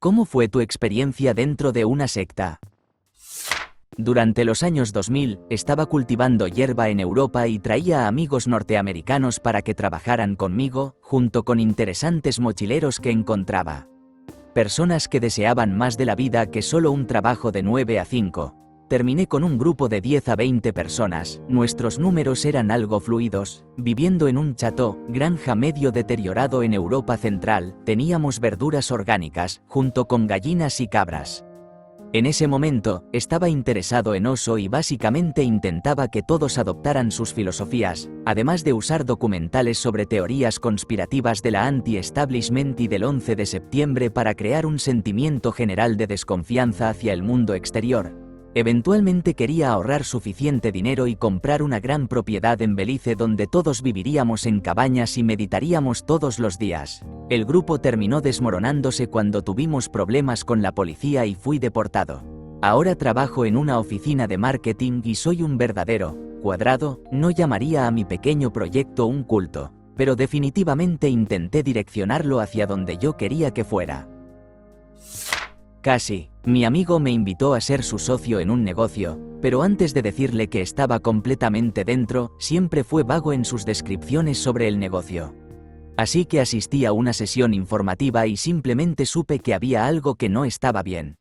¿Cómo fue tu experiencia dentro de una secta? Durante los años 2000, estaba cultivando hierba en Europa y traía a amigos norteamericanos para que trabajaran conmigo, junto con interesantes mochileros que encontraba. Personas que deseaban más de la vida que solo un trabajo de 9 a 5. Terminé con un grupo de 10 a 20 personas, nuestros números eran algo fluidos, viviendo en un chateau, granja medio deteriorado en Europa Central, teníamos verduras orgánicas, junto con gallinas y cabras. En ese momento, estaba interesado en Osho y básicamente intentaba que todos adoptaran sus filosofías, además de usar documentales sobre teorías conspirativas de la anti-establishment y del 11 de septiembre para crear un sentimiento general de desconfianza hacia el mundo exterior. Eventualmente quería ahorrar suficiente dinero y comprar una gran propiedad en Belice donde todos viviríamos en cabañas y meditaríamos todos los días. El grupo terminó desmoronándose cuando tuvimos problemas con la policía y fui deportado. Ahora trabajo en una oficina de marketing y soy un verdadero cuadrado. No llamaría a mi pequeño proyecto un culto, pero definitivamente intenté direccionarlo hacia donde yo quería que fuera. Casi. Mi amigo me invitó a ser su socio en un negocio, pero antes de decirle que estaba completamente dentro, siempre fue vago en sus descripciones sobre el negocio. Así que asistí a una sesión informativa y simplemente supe que había algo que no estaba bien.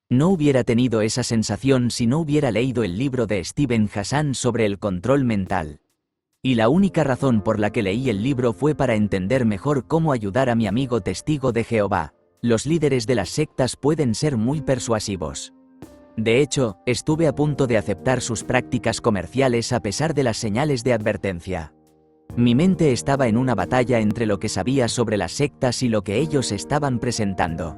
No hubiera tenido esa sensación si no hubiera leído el libro de Steven Hassan sobre el control mental. Y la única razón por la que leí el libro fue para entender mejor cómo ayudar a mi amigo testigo de Jehová. Los líderes de las sectas pueden ser muy persuasivos. De hecho, estuve a punto de aceptar sus prácticas comerciales a pesar de las señales de advertencia. Mi mente estaba en una batalla entre lo que sabía sobre las sectas y lo que ellos estaban presentando.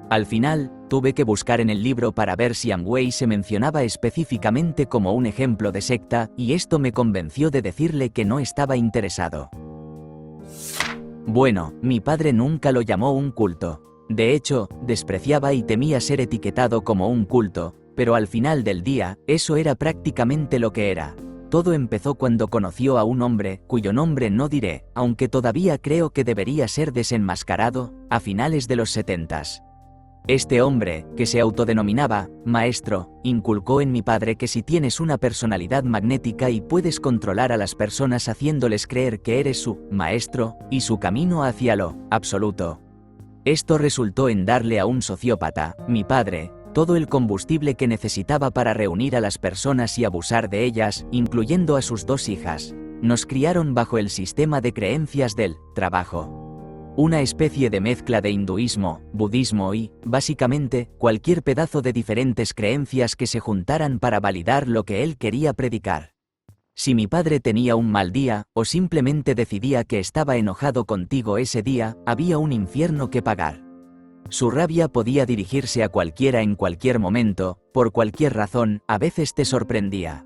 Al final, tuve que buscar en el libro para ver si Amway se mencionaba específicamente como un ejemplo de secta, y esto me convenció de decirle que no estaba interesado. Bueno, mi padre nunca lo llamó un culto. De hecho, despreciaba y temía ser etiquetado como un culto, pero al final del día, eso era prácticamente lo que era. Todo empezó cuando conoció a un hombre, cuyo nombre no diré, aunque todavía creo que debería ser desenmascarado, a finales de los 70s. Este hombre, que se autodenominaba maestro, inculcó en mi padre que si tienes una personalidad magnética y puedes controlar a las personas haciéndoles creer que eres su maestro, y su camino hacia lo absoluto. Esto resultó en darle a un sociópata, mi padre, todo el combustible que necesitaba para reunir a las personas y abusar de ellas, incluyendo a sus 2 hijas. Nos criaron bajo el sistema de creencias del trabajo. Una especie de mezcla de hinduismo, budismo y, básicamente, cualquier pedazo de diferentes creencias que se juntaran para validar lo que él quería predicar. Si mi padre tenía un mal día, o simplemente decidía que estaba enojado contigo ese día, había un infierno que pagar. Su rabia podía dirigirse a cualquiera en cualquier momento, por cualquier razón, a veces te sorprendía.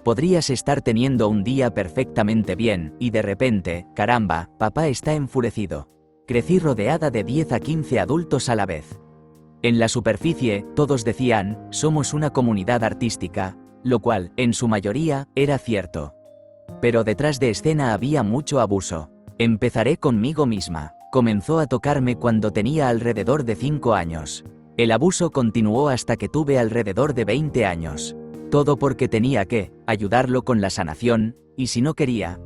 Podrías estar teniendo un día perfectamente bien, y de repente, caramba, papá está enfurecido. Crecí rodeada de 10 a 15 adultos a la vez. En la superficie, todos decían, somos una comunidad artística, lo cual, en su mayoría, era cierto. Pero detrás de escena había mucho abuso. Empezaré conmigo misma. Comenzó a tocarme cuando tenía alrededor de 5 años. El abuso continuó hasta que tuve alrededor de 20 años. Todo porque tenía que ayudarlo con la sanación, y si no quería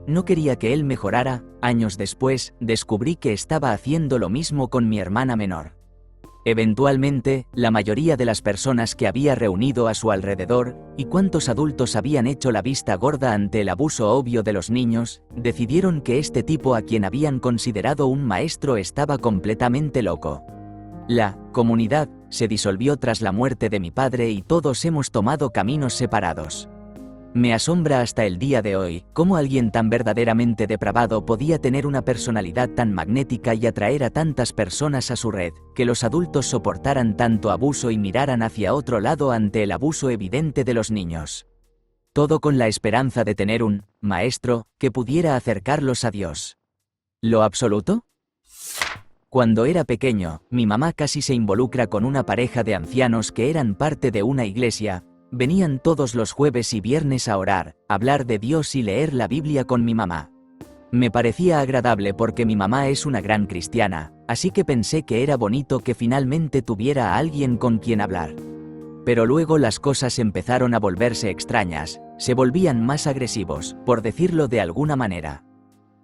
que él mejorara. Años después, descubrí que estaba haciendo lo mismo con mi hermana menor. Eventualmente, la mayoría de las personas que había reunido a su alrededor, y cuántos adultos habían hecho la vista gorda ante el abuso obvio de los niños, decidieron que este tipo a quien habían considerado un maestro estaba completamente loco. La comunidad se disolvió tras la muerte de mi padre y todos hemos tomado caminos separados. Me asombra hasta el día de hoy, cómo alguien tan verdaderamente depravado podía tener una personalidad tan magnética y atraer a tantas personas a su red, que los adultos soportaran tanto abuso y miraran hacia otro lado ante el abuso evidente de los niños. Todo con la esperanza de tener un maestro que pudiera acercarlos a Dios. ¿Lo absoluto? Cuando era pequeño, mi mamá casi se involucra con una pareja de ancianos que eran parte de una iglesia. Venían todos los jueves y viernes a orar, hablar de Dios y leer la Biblia con mi mamá. Me parecía agradable porque mi mamá es una gran cristiana, así que pensé que era bonito que finalmente tuviera a alguien con quien hablar. Pero luego las cosas empezaron a volverse extrañas, se volvían más agresivos, por decirlo de alguna manera.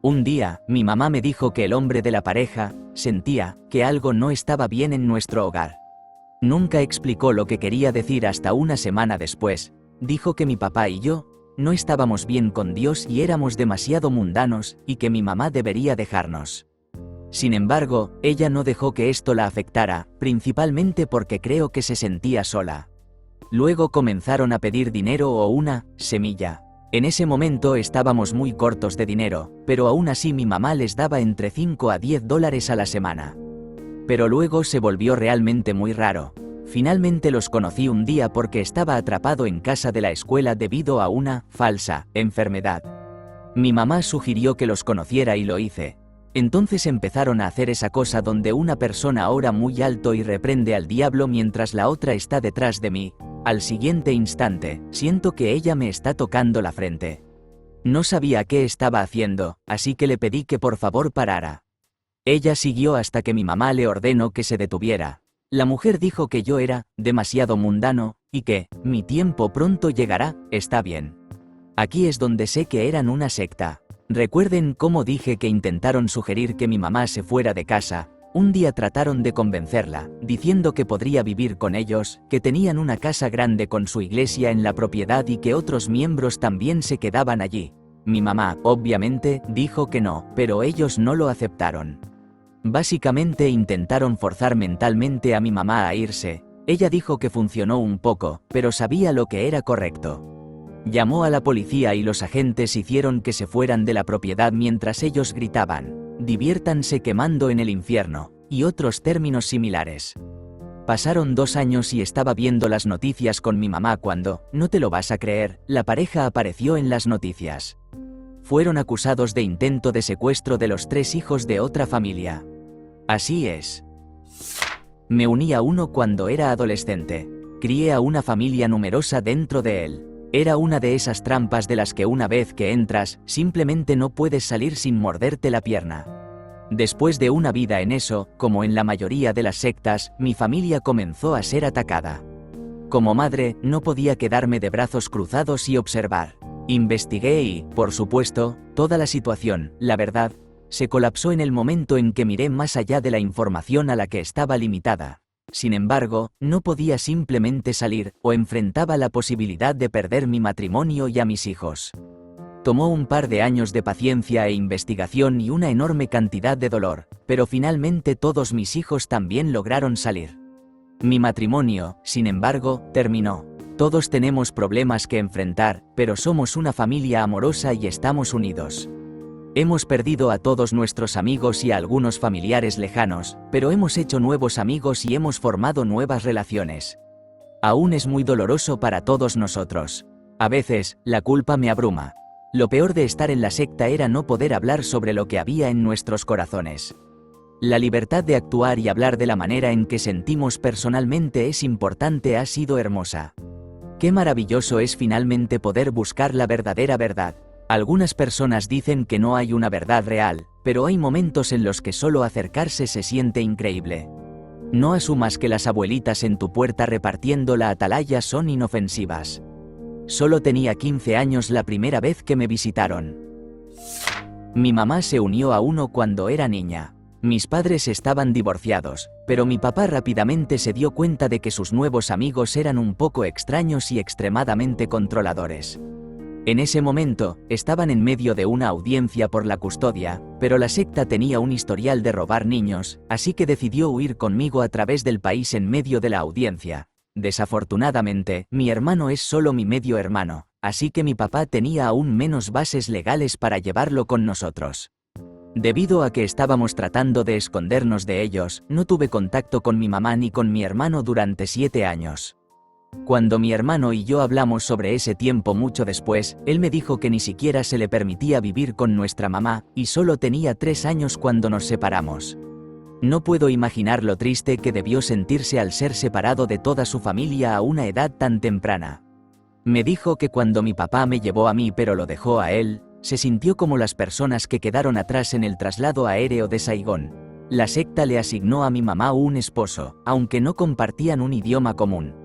Un día, mi mamá me dijo que el hombre de la pareja sentía que algo no estaba bien en nuestro hogar. Nunca explicó lo que quería decir hasta una semana después. Dijo que mi papá y yo no estábamos bien con Dios y éramos demasiado mundanos, y que mi mamá debería dejarnos. Sin embargo, ella no dejó que esto la afectara, principalmente porque creo que se sentía sola. Luego comenzaron a pedir dinero o una semilla. En ese momento estábamos muy cortos de dinero, pero aún así mi mamá les daba entre 5 a 10 dólares a la semana. Pero luego se volvió realmente muy raro. Finalmente los conocí un día porque estaba atrapado en casa de la escuela debido a una falsa enfermedad. Mi mamá sugirió que los conociera y lo hice. Entonces empezaron a hacer esa cosa donde una persona ora muy alto y reprende al diablo mientras la otra está detrás de mí. Al siguiente instante, siento que ella me está tocando la frente. No sabía qué estaba haciendo, así que le pedí que por favor parara. Ella siguió hasta que mi mamá le ordenó que se detuviera. La mujer dijo que yo era demasiado mundano, y que mi tiempo pronto llegará. Está bien. Aquí es donde sé que eran una secta. Recuerden cómo dije que intentaron sugerir que mi mamá se fuera de casa. Un día trataron de convencerla, diciendo que podría vivir con ellos, que tenían una casa grande con su iglesia en la propiedad y que otros miembros también se quedaban allí. Mi mamá, obviamente, dijo que no, pero ellos no lo aceptaron. Básicamente intentaron forzar mentalmente a mi mamá a irse. Ella dijo que funcionó un poco, pero sabía lo que era correcto. Llamó a la policía y los agentes hicieron que se fueran de la propiedad mientras ellos gritaban: "Diviértanse quemando en el infierno", y otros términos similares. Pasaron 2 años y estaba viendo las noticias con mi mamá cuando, no te lo vas a creer, la pareja apareció en las noticias. Fueron acusados de intento de secuestro de los 3 hijos de otra familia. Así es. Me uní a uno cuando era adolescente. Crié a una familia numerosa dentro de él. Era una de esas trampas de las que una vez que entras, simplemente no puedes salir sin morderte la pierna. Después de una vida en eso, como en la mayoría de las sectas, mi familia comenzó a ser atacada. Como madre, no podía quedarme de brazos cruzados y observar. Investigué y, por supuesto, toda la situación, la verdad, se colapsó en el momento en que miré más allá de la información a la que estaba limitada. Sin embargo, no podía simplemente salir, o enfrentaba la posibilidad de perder mi matrimonio y a mis hijos. Tomó un par de años de paciencia e investigación y una enorme cantidad de dolor, pero finalmente todos mis hijos también lograron salir. Mi matrimonio, sin embargo, terminó. Todos tenemos problemas que enfrentar, pero somos una familia amorosa y estamos unidos. Hemos perdido a todos nuestros amigos y a algunos familiares lejanos, pero hemos hecho nuevos amigos y hemos formado nuevas relaciones. Aún es muy doloroso para todos nosotros. A veces, la culpa me abruma. Lo peor de estar en la secta era no poder hablar sobre lo que había en nuestros corazones. La libertad de actuar y hablar de la manera en que sentimos personalmente es importante, ha sido hermosa. Qué maravilloso es finalmente poder buscar la verdadera verdad. Algunas personas dicen que no hay una verdad real, pero hay momentos en los que solo acercarse se siente increíble. No asumas que las abuelitas en tu puerta repartiendo la atalaya son inofensivas. Solo tenía 15 años la primera vez que me visitaron. Mi mamá se unió a uno cuando era niña. Mis padres estaban divorciados, pero mi papá rápidamente se dio cuenta de que sus nuevos amigos eran un poco extraños y extremadamente controladores. En ese momento, estaban en medio de una audiencia por la custodia, pero la secta tenía un historial de robar niños, así que decidió huir conmigo a través del país en medio de la audiencia. Desafortunadamente, mi hermano es solo mi medio hermano, así que mi papá tenía aún menos bases legales para llevarlo con nosotros. Debido a que estábamos tratando de escondernos de ellos, no tuve contacto con mi mamá ni con mi hermano durante 7 años. Cuando mi hermano y yo hablamos sobre ese tiempo mucho después, él me dijo que ni siquiera se le permitía vivir con nuestra mamá, y solo tenía 3 años cuando nos separamos. No puedo imaginar lo triste que debió sentirse al ser separado de toda su familia a una edad tan temprana. Me dijo que cuando mi papá me llevó a mí pero lo dejó a él, se sintió como las personas que quedaron atrás en el traslado aéreo de Saigón. La secta le asignó a mi mamá un esposo, aunque no compartían un idioma común.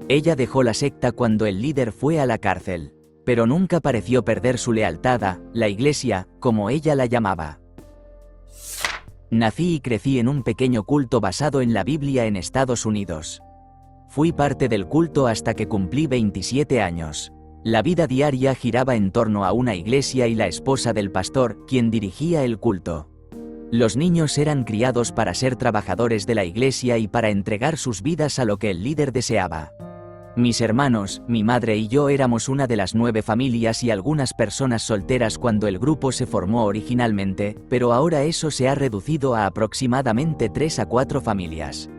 Ella dejó la secta cuando el líder fue a la cárcel, pero nunca pareció perder su lealtad a la iglesia, como ella la llamaba. Nací y crecí en un pequeño culto basado en la Biblia en Estados Unidos. Fui parte del culto hasta que cumplí 27 años. La vida diaria giraba en torno a una iglesia y la esposa del pastor, quien dirigía el culto. Los niños eran criados para ser trabajadores de la iglesia y para entregar sus vidas a lo que el líder deseaba. Mis hermanos, mi madre y yo éramos una de las 9 familias y algunas personas solteras cuando el grupo se formó originalmente, pero ahora eso se ha reducido a aproximadamente 3 a 4 familias.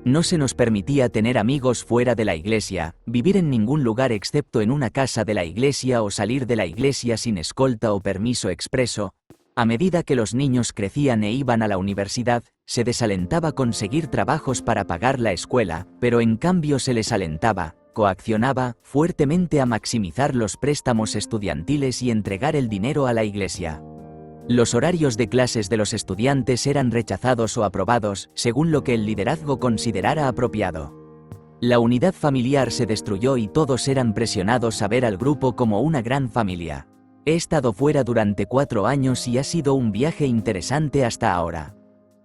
No se nos permitía tener amigos fuera de la iglesia, vivir en ningún lugar excepto en una casa de la iglesia o salir de la iglesia sin escolta o permiso expreso. A medida que los niños crecían e iban a la universidad, se desalentaba conseguir trabajos para pagar la escuela, pero en cambio se les alentaba, coaccionaba, fuertemente a maximizar los préstamos estudiantiles y entregar el dinero a la iglesia. Los horarios de clases de los estudiantes eran rechazados o aprobados, según lo que el liderazgo considerara apropiado. La unidad familiar se destruyó y todos eran presionados a ver al grupo como una gran familia. He estado fuera durante 4 años y ha sido un viaje interesante hasta ahora.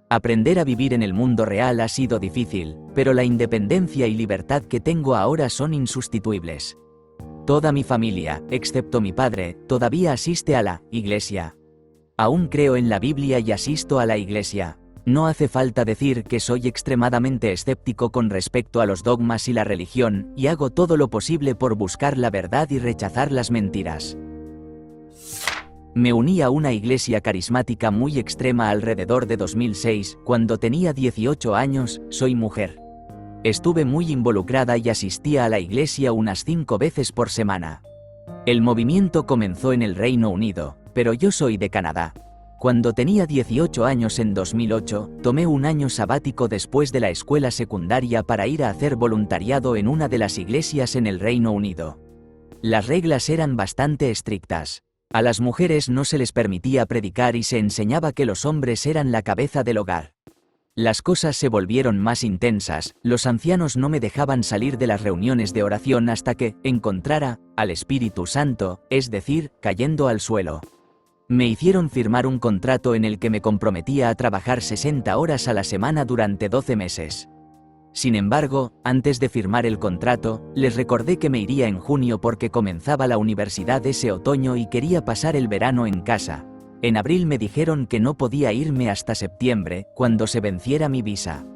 Aprender a vivir en el mundo real ha sido difícil, pero la independencia y libertad que tengo ahora son insustituibles. Toda mi familia, excepto mi padre, todavía asiste a la iglesia. Aún creo en la Biblia y asisto a la iglesia. No hace falta decir que soy extremadamente escéptico con respecto a los dogmas y la religión, y hago todo lo posible por buscar la verdad y rechazar las mentiras. Me uní a una iglesia carismática muy extrema alrededor de 2006, cuando tenía 18 años, soy mujer. Estuve muy involucrada y asistía a la iglesia unas 5 veces por semana. El movimiento comenzó en el Reino Unido, pero yo soy de Canadá. Cuando tenía 18 años en 2008, tomé un año sabático después de la escuela secundaria para ir a hacer voluntariado en una de las iglesias en el Reino Unido. Las reglas eran bastante estrictas. A las mujeres no se les permitía predicar y se enseñaba que los hombres eran la cabeza del hogar. Las cosas se volvieron más intensas, los ancianos no me dejaban salir de las reuniones de oración hasta que encontrara al Espíritu Santo, es decir, cayendo al suelo. Me hicieron firmar un contrato en el que me comprometía a trabajar 60 horas a la semana durante 12 meses. Sin embargo, antes de firmar el contrato, les recordé que me iría en junio porque comenzaba la universidad ese otoño y quería pasar el verano en casa. En abril me dijeron que no podía irme hasta septiembre, cuando se venciera mi visa.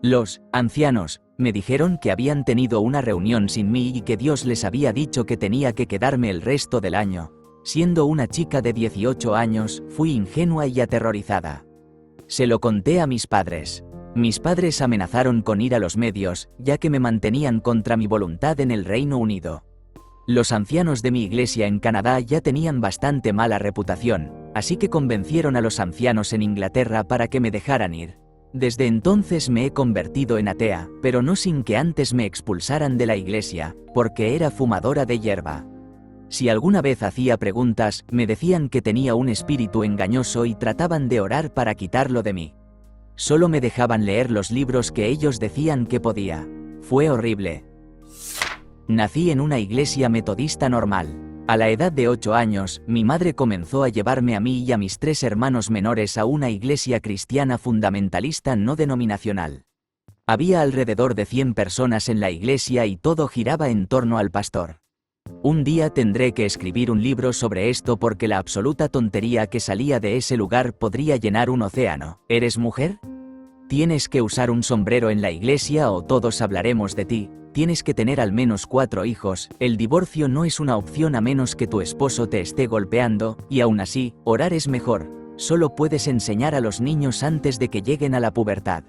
Los ancianos me dijeron que habían tenido una reunión sin mí y que Dios les había dicho que tenía que quedarme el resto del año. Siendo una chica de 18 años, fui ingenua y aterrorizada. Se lo conté a mis padres. Mis padres amenazaron con ir a los medios, ya que me mantenían contra mi voluntad en el Reino Unido. Los ancianos de mi iglesia en Canadá ya tenían bastante mala reputación, así que convencieron a los ancianos en Inglaterra para que me dejaran ir. Desde entonces me he convertido en atea, pero no sin que antes me expulsaran de la iglesia, porque era fumadora de hierba. Si alguna vez hacía preguntas, me decían que tenía un espíritu engañoso y trataban de orar para quitarlo de mí. Solo me dejaban leer los libros que ellos decían que podía. Fue horrible. Nací en una iglesia metodista normal. A la edad de 8 años, mi madre comenzó a llevarme a mí y a mis 3 hermanos menores a una iglesia cristiana fundamentalista no denominacional. Había alrededor de 100 personas en la iglesia y todo giraba en torno al pastor. Un día tendré que escribir un libro sobre esto porque la absoluta tontería que salía de ese lugar podría llenar un océano. ¿Eres mujer? Tienes que usar un sombrero en la iglesia o todos hablaremos de ti. Tienes que tener al menos 4 hijos, el divorcio no es una opción a menos que tu esposo te esté golpeando, y aún así, orar es mejor. Solo puedes enseñar a los niños antes de que lleguen a la pubertad.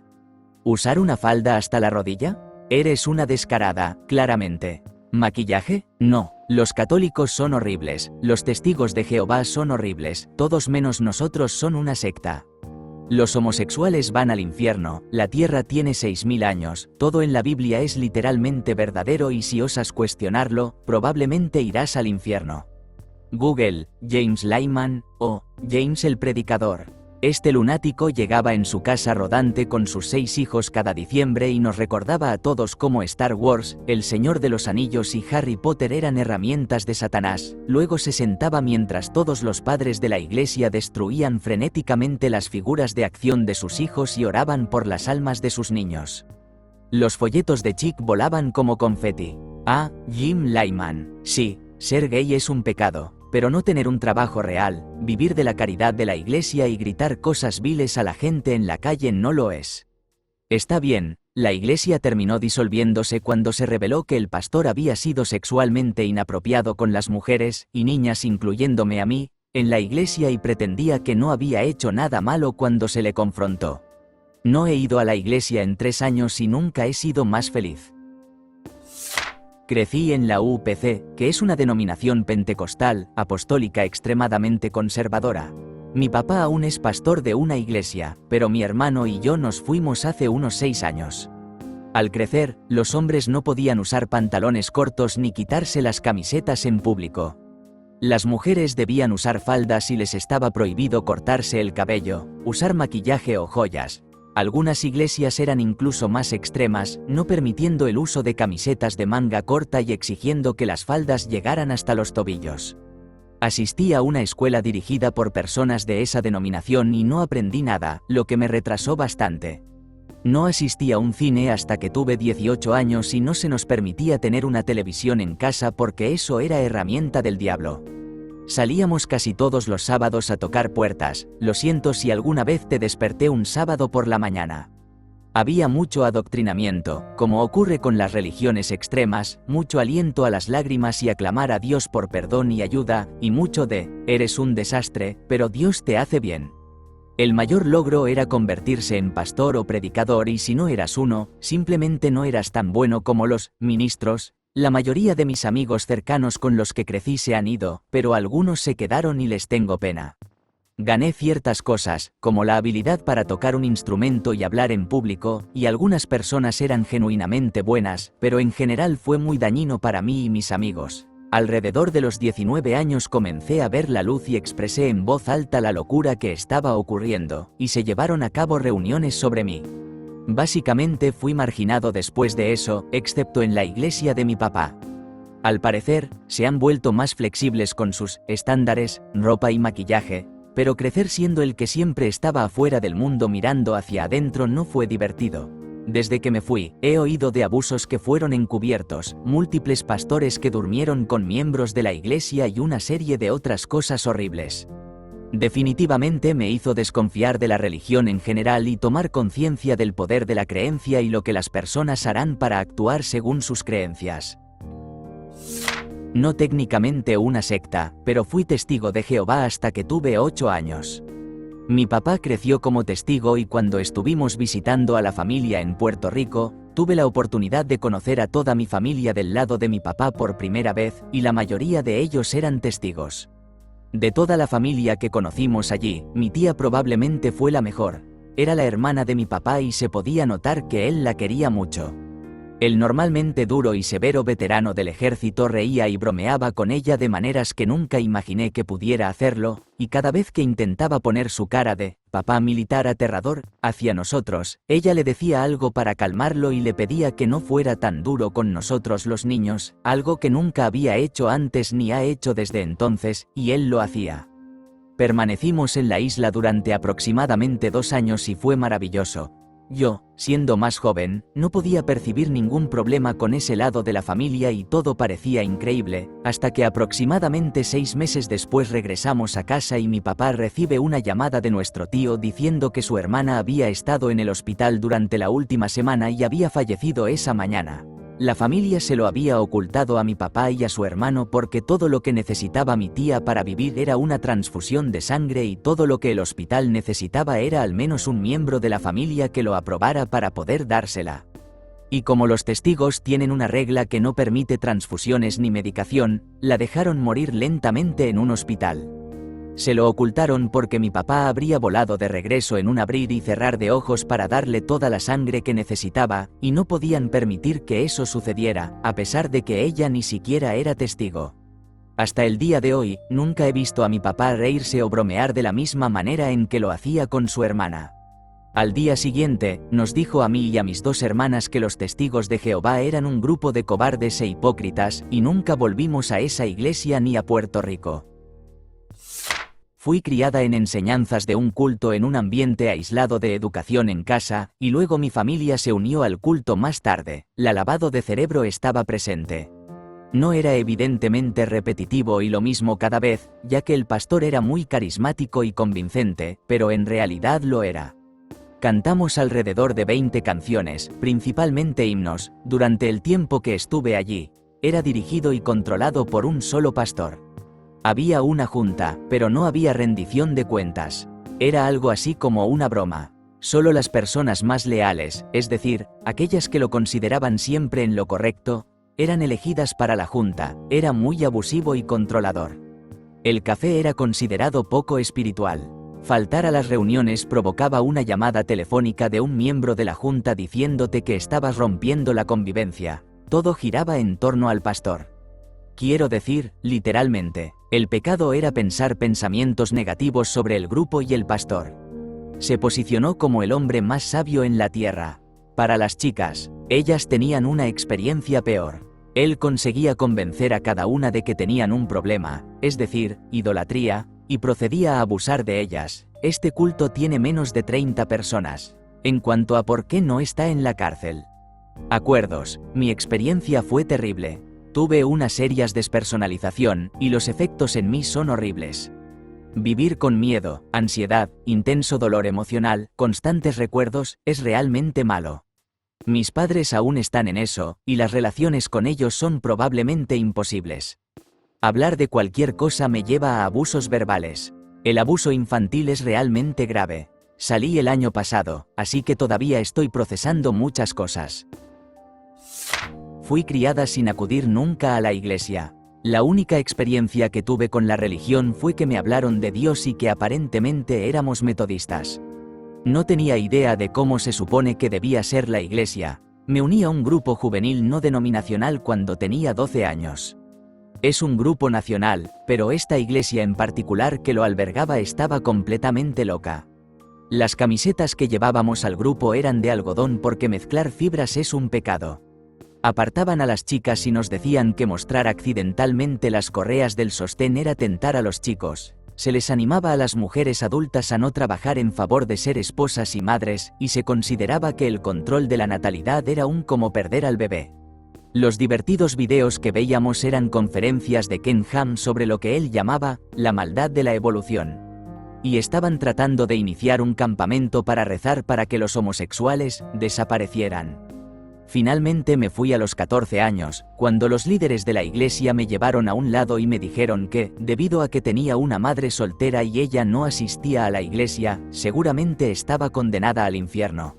¿Usar una falda hasta la rodilla? Eres una descarada, claramente. ¿Maquillaje? No. Los católicos son horribles, los testigos de Jehová son horribles, todos menos nosotros son una secta. Los homosexuales van al infierno, la tierra tiene 6000 años, todo en la Biblia es literalmente verdadero y si osas cuestionarlo, probablemente irás al infierno. Google, James Lyman, o James el Predicador. Este lunático llegaba en su casa rodante con sus 6 hijos cada diciembre y nos recordaba a todos cómo Star Wars, El Señor de los Anillos y Harry Potter eran herramientas de Satanás. Luego se sentaba mientras todos los padres de la iglesia destruían frenéticamente las figuras de acción de sus hijos y oraban por las almas de sus niños. Los folletos de Chick volaban como confeti. Ah, Jim Lyman. Sí, ser gay es un pecado. Pero no tener un trabajo real, vivir de la caridad de la iglesia y gritar cosas viles a la gente en la calle no lo es. Está bien, la iglesia terminó disolviéndose cuando se reveló que el pastor había sido sexualmente inapropiado con las mujeres y niñas, incluyéndome a mí, en la iglesia, y pretendía que no había hecho nada malo cuando se le confrontó. No he ido a la iglesia en 3 años y nunca he sido más feliz. Crecí en la UPC, que es una denominación pentecostal, apostólica extremadamente conservadora. Mi papá aún es pastor de una iglesia, pero mi hermano y yo nos fuimos hace unos 6 años. Al crecer, los hombres no podían usar pantalones cortos ni quitarse las camisetas en público. Las mujeres debían usar faldas y les estaba prohibido cortarse el cabello, usar maquillaje o joyas. Algunas iglesias eran incluso más extremas, no permitiendo el uso de camisetas de manga corta y exigiendo que las faldas llegaran hasta los tobillos. Asistí a una escuela dirigida por personas de esa denominación y no aprendí nada, lo que me retrasó bastante. No asistí a un cine hasta que tuve 18 años y no se nos permitía tener una televisión en casa porque eso era herramienta del diablo. Salíamos casi todos los sábados a tocar puertas. Lo siento si alguna vez te desperté un sábado por la mañana. Había mucho adoctrinamiento, como ocurre con las religiones extremas, mucho aliento a las lágrimas y a clamar a Dios por perdón y ayuda, y mucho de, eres un desastre, pero Dios te hace bien. El mayor logro era convertirse en pastor o predicador, y si no eras uno, simplemente no eras tan bueno como los ministros. La mayoría de mis amigos cercanos con los que crecí se han ido, pero algunos se quedaron y les tengo pena. Gané ciertas cosas, como la habilidad para tocar un instrumento y hablar en público, y algunas personas eran genuinamente buenas, pero en general fue muy dañino para mí y mis amigos. Alrededor de los 19 años comencé a ver la luz y expresé en voz alta la locura que estaba ocurriendo, y se llevaron a cabo reuniones sobre mí. Básicamente fui marginado después de eso, excepto en la iglesia de mi papá. Al parecer, se han vuelto más flexibles con sus estándares, ropa y maquillaje, pero crecer siendo el que siempre estaba afuera del mundo mirando hacia adentro no fue divertido. Desde que me fui, he oído de abusos que fueron encubiertos, múltiples pastores que durmieron con miembros de la iglesia y una serie de otras cosas horribles. Definitivamente me hizo desconfiar de la religión en general y tomar conciencia del poder de la creencia y lo que las personas harán para actuar según sus creencias. No técnicamente una secta, pero fui testigo de Jehová hasta que tuve 8 años. Mi papá creció como testigo y cuando estuvimos visitando a la familia en Puerto Rico, tuve la oportunidad de conocer a toda mi familia del lado de mi papá por primera vez, y la mayoría de ellos eran testigos. De toda la familia que conocimos allí, mi tía probablemente fue la mejor. Era la hermana de mi papá y se podía notar que él la quería mucho. El normalmente duro y severo veterano del ejército reía y bromeaba con ella de maneras que nunca imaginé que pudiera hacerlo, y cada vez que intentaba poner su cara de papá militar aterrador hacia nosotros, ella le decía algo para calmarlo y le pedía que no fuera tan duro con nosotros los niños, algo que nunca había hecho antes ni ha hecho desde entonces, y él lo hacía. Permanecimos en la isla durante aproximadamente 2 años y fue maravilloso. Yo, siendo más joven, no podía percibir ningún problema con ese lado de la familia y todo parecía increíble, hasta que aproximadamente 6 meses después regresamos a casa y mi papá recibe una llamada de nuestro tío diciendo que su hermana había estado en el hospital durante la última semana y había fallecido esa mañana. La familia se lo había ocultado a mi papá y a su hermano porque todo lo que necesitaba mi tía para vivir era una transfusión de sangre y todo lo que el hospital necesitaba era al menos un miembro de la familia que lo aprobara para poder dársela. Y como los testigos tienen una regla que no permite transfusiones ni medicación, la dejaron morir lentamente en un hospital. Se lo ocultaron porque mi papá habría volado de regreso en un abrir y cerrar de ojos para darle toda la sangre que necesitaba, y no podían permitir que eso sucediera, a pesar de que ella ni siquiera era testigo. Hasta el día de hoy, nunca he visto a mi papá reírse o bromear de la misma manera en que lo hacía con su hermana. Al día siguiente, nos dijo a mí y a mis 2 hermanas que los testigos de Jehová eran un grupo de cobardes e hipócritas y nunca volvimos a esa iglesia ni a Puerto Rico. Fui criada en enseñanzas de un culto en un ambiente aislado de educación en casa, y luego mi familia se unió al culto más tarde. La lavado de cerebro estaba presente. No era evidentemente repetitivo y lo mismo cada vez, ya que el pastor era muy carismático y convincente, pero en realidad lo era. Cantamos alrededor de 20 canciones, principalmente himnos, durante el tiempo que estuve allí. Era dirigido y controlado por un solo pastor. Había una junta, pero no había rendición de cuentas. Era algo así como una broma. Solo las personas más leales, es decir, aquellas que lo consideraban siempre en lo correcto, eran elegidas para la junta. Era muy abusivo y controlador. El café era considerado poco espiritual. Faltar a las reuniones provocaba una llamada telefónica de un miembro de la junta diciéndote que estabas rompiendo la convivencia. Todo giraba en torno al pastor. Quiero decir, literalmente, el pecado era pensar pensamientos negativos sobre el grupo y el pastor. Se posicionó como el hombre más sabio en la tierra. Para las chicas, ellas tenían una experiencia peor. Él conseguía convencer a cada una de que tenían un problema, es decir, idolatría, y procedía a abusar de ellas. Este culto tiene menos de 30 personas. En cuanto a por qué no está en la cárcel. Acuerdos, mi experiencia fue terrible. Tuve una seria despersonalización, y los efectos en mí son horribles. Vivir con miedo, ansiedad, intenso dolor emocional, constantes recuerdos, es realmente malo. Mis padres aún están en eso, y las relaciones con ellos son probablemente imposibles. Hablar de cualquier cosa me lleva a abusos verbales. El abuso infantil es realmente grave. Salí el año pasado, así que todavía estoy procesando muchas cosas. Fui criada sin acudir nunca a la iglesia. La única experiencia que tuve con la religión fue que me hablaron de Dios y que aparentemente éramos metodistas. No tenía idea de cómo se supone que debía ser la iglesia. Me uní a un grupo juvenil no denominacional cuando tenía 12 años. Es un grupo nacional, pero esta iglesia en particular que lo albergaba estaba completamente loca. Las camisetas que llevábamos al grupo eran de algodón porque mezclar fibras es un pecado. Apartaban a las chicas y nos decían que mostrar accidentalmente las correas del sostén era tentar a los chicos. Se les animaba a las mujeres adultas a no trabajar en favor de ser esposas y madres, y se consideraba que el control de la natalidad era como perder al bebé. Los divertidos videos que veíamos eran conferencias de Ken Ham sobre lo que él llamaba la maldad de la evolución. Y estaban tratando de iniciar un campamento para rezar para que los homosexuales desaparecieran. Finalmente me fui a los 14 años, cuando los líderes de la iglesia me llevaron a un lado y me dijeron que, debido a que tenía una madre soltera y ella no asistía a la iglesia, seguramente estaba condenada al infierno.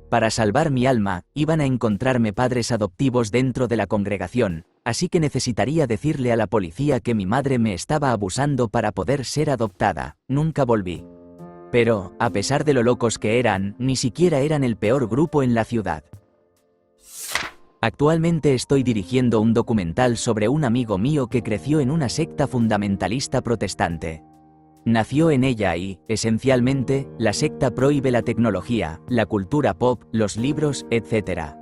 Para salvar mi alma, iban a encontrarme padres adoptivos dentro de la congregación, así que necesitaría decirle a la policía que mi madre me estaba abusando para poder ser adoptada. Nunca volví. Pero, a pesar de lo locos que eran, ni siquiera eran el peor grupo en la ciudad. Actualmente estoy dirigiendo un documental sobre un amigo mío que creció en una secta fundamentalista protestante. Nació en ella y, esencialmente, la secta prohíbe la tecnología, la cultura pop, los libros, etc.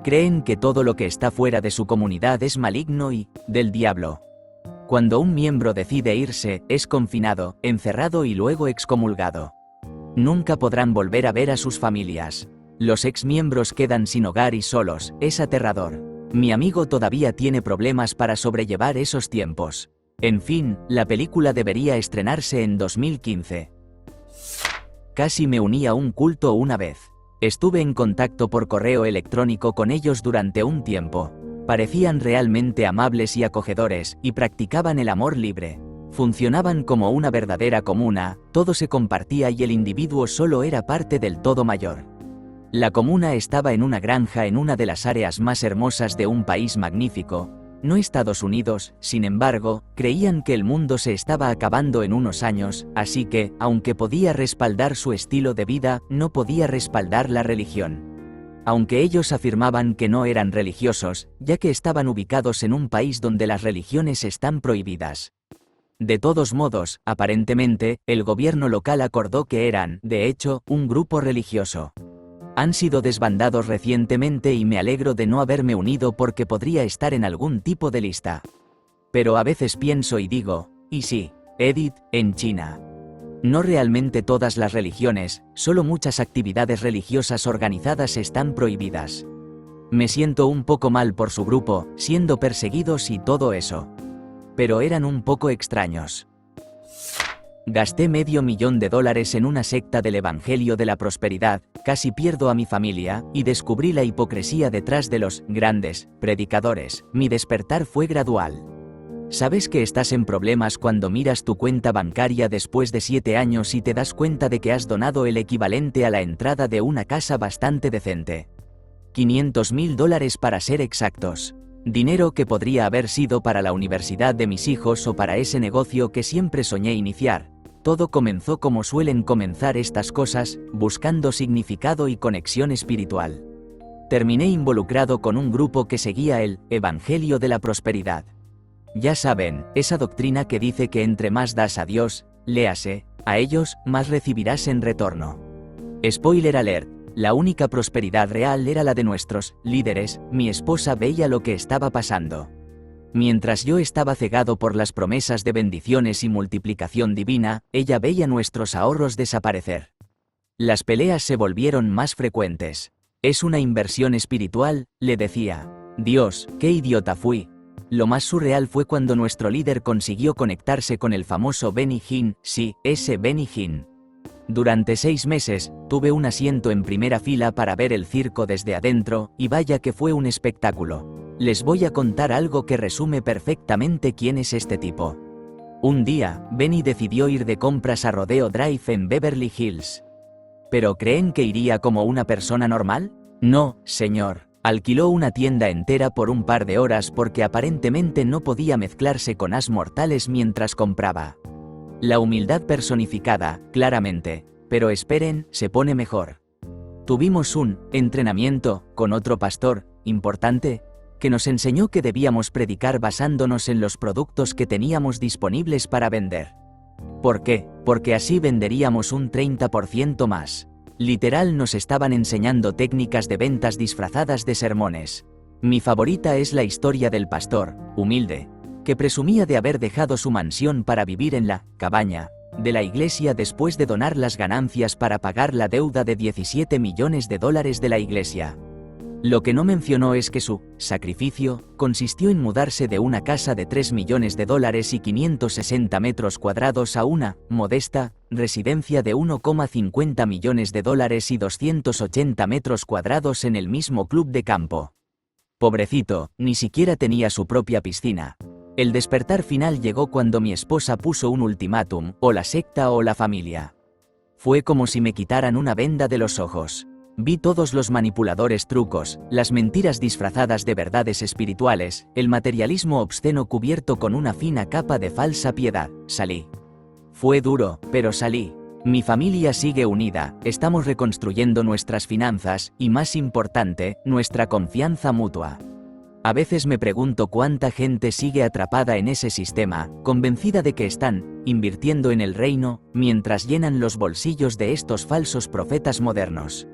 Creen que todo lo que está fuera de su comunidad es maligno y, del diablo. Cuando un miembro decide irse, es confinado, encerrado y luego excomulgado. Nunca podrán volver a ver a sus familias. Los exmiembros quedan sin hogar y solos, es aterrador. Mi amigo todavía tiene problemas para sobrellevar esos tiempos. En fin, la película debería estrenarse en 2015. Casi me uní a un culto una vez. Estuve en contacto por correo electrónico con ellos durante un tiempo. Parecían realmente amables y acogedores, y practicaban el amor libre. Funcionaban como una verdadera comuna, todo se compartía y el individuo solo era parte del todo mayor. La comuna estaba en una granja en una de las áreas más hermosas de un país magnífico. No Estados Unidos, sin embargo, creían que el mundo se estaba acabando en unos años, así que, aunque podía respaldar su estilo de vida, no podía respaldar la religión. aunque ellos afirmaban que no eran religiosos, ya que estaban ubicados en un país donde las religiones están prohibidas. De todos modos, aparentemente, el gobierno local acordó que eran, de hecho, un grupo religioso. Han sido desbandados recientemente y me alegro de no haberme unido porque podría estar en algún tipo de lista. Pero a veces pienso y digo, ¿y sí, Edith, en China? No realmente todas las religiones, solo muchas actividades religiosas organizadas están prohibidas. Me siento un poco mal por su grupo, siendo perseguidos y todo eso. Pero eran un poco extraños. Gasté $500,000 en una secta del Evangelio de la Prosperidad, casi pierdo a mi familia, y descubrí la hipocresía detrás de los grandes predicadores. Mi despertar fue gradual. ¿Sabes que estás en problemas cuando miras tu cuenta bancaria después de 7 años y te das cuenta de que has donado el equivalente a la entrada de una casa bastante decente? $500,000 para ser exactos. Dinero que podría haber sido para la universidad de mis hijos o para ese negocio que siempre soñé iniciar. Todo comenzó como suelen comenzar estas cosas, buscando significado y conexión espiritual. Terminé involucrado con un grupo que seguía el Evangelio de la Prosperidad. Ya saben, esa doctrina que dice que entre más das a Dios, léase, a ellos, más recibirás en retorno. Spoiler alert, la única prosperidad real era la de nuestros líderes. Mi esposa veía lo que estaba pasando. Mientras yo estaba cegado por las promesas de bendiciones y multiplicación divina, ella veía nuestros ahorros desaparecer. Las peleas se volvieron más frecuentes. Es una inversión espiritual, le decía. Dios, qué idiota fui. Lo más surreal fue cuando nuestro líder consiguió conectarse con el famoso Benny Hinn, sí, ese Benny Hinn. Durante 6 meses, tuve un asiento en primera fila para ver el circo desde adentro, y vaya que fue un espectáculo. Les voy a contar algo que resume perfectamente quién es este tipo. Un día, Benny decidió ir de compras a Rodeo Drive en Beverly Hills. ¿Pero creen que iría como una persona normal? No, señor. Alquiló una tienda entera por un par de horas porque aparentemente no podía mezclarse con as mortales mientras compraba. La humildad personificada, claramente. Pero esperen, se pone mejor. Tuvimos un entrenamiento con otro pastor importante que nos enseñó que debíamos predicar basándonos en los productos que teníamos disponibles para vender. ¿Por qué? Porque así venderíamos un 30% más. Literal nos estaban enseñando técnicas de ventas disfrazadas de sermones. Mi favorita es la historia del pastor, humilde, que presumía de haber dejado su mansión para vivir en la cabaña de la iglesia después de donar las ganancias para pagar la deuda de $17 millones de la iglesia. Lo que no mencionó es que su sacrificio consistió en mudarse de una casa de $3 millones y 560 metros cuadrados a una modesta residencia de $1,50 millones y 280 metros cuadrados en el mismo club de campo. Pobrecito, ni siquiera tenía su propia piscina. El despertar final llegó cuando mi esposa puso un ultimátum, o la secta o la familia. Fue como si me quitaran una venda de los ojos. Vi todos los manipuladores trucos, las mentiras disfrazadas de verdades espirituales, el materialismo obsceno cubierto con una fina capa de falsa piedad. Salí. Fue duro, pero salí. Mi familia sigue unida, estamos reconstruyendo nuestras finanzas, y más importante, nuestra confianza mutua. A veces me pregunto cuánta gente sigue atrapada en ese sistema, convencida de que están invirtiendo en el reino, mientras llenan los bolsillos de estos falsos profetas modernos.